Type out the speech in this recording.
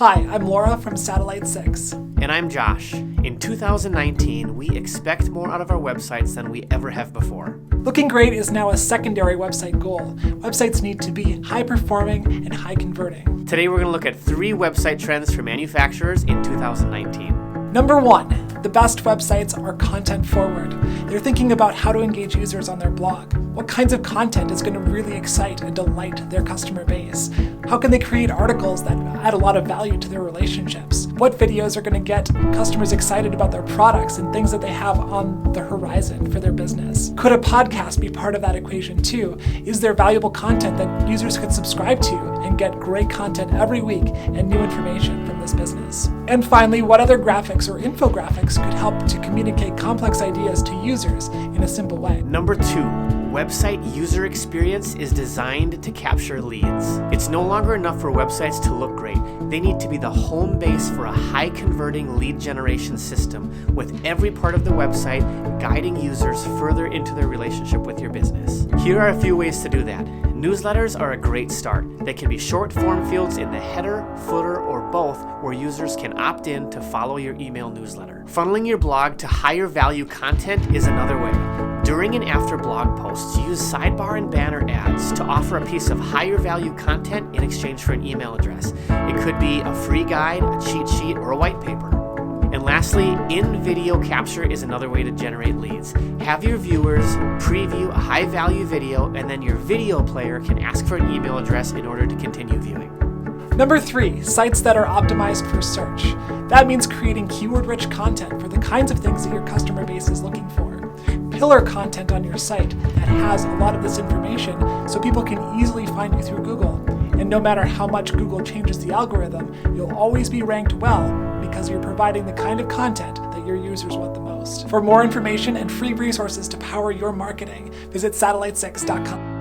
Hi, I'm Laura from Satellite 6. And I'm Josh. In 2019, we expect more out of our websites than we ever have before. Looking great is now a secondary website goal. Websites need to be high performing and high converting. Today we're going to look at 3 website trends for manufacturers in 2019. Number 1, the best websites are content forward. They're thinking about how to engage users on their blog. What kinds of content is going to really excite and delight their customer base? How can they create articles that add a lot of value to their relationships? What videos are going to get customers excited about their products and things that they have on the horizon for their business? Could a podcast be part of that equation too? Is there valuable content that users could subscribe to and get great content every week and new information from this business? And finally, what other graphics or infographics could help to communicate complex ideas to users in a simple way? Number 2, website user experience is designed to capture leads. It's no longer enough for websites to look great. They need to be the home base for a high-converting lead generation system with every part of the website guiding users further into their relationship with your business. Here are a few ways to do that. Newsletters are a great start. They can be short form fields in the header, footer, or both where users can opt in to follow your email newsletter. Funneling your blog to higher value content is another way. During and after blog posts, use sidebar and banner ads to offer a piece of higher value content in exchange for an email address. It could be a free guide, a cheat sheet, or a white paper. And lastly, in-video capture is another way to generate leads. Have your viewers preview a high-value video, and then your video player can ask for an email address in order to continue viewing. Number 3, sites that are optimized for search. That means creating keyword-rich content for the kinds of things that your customer base is looking for. Pillar content on your site that has a lot of this information so people can easily find you through Google. And no matter how much Google changes the algorithm, you'll always be ranked well because you're providing the kind of content that your users want the most. For more information and free resources to power your marketing, visit satellite6.com.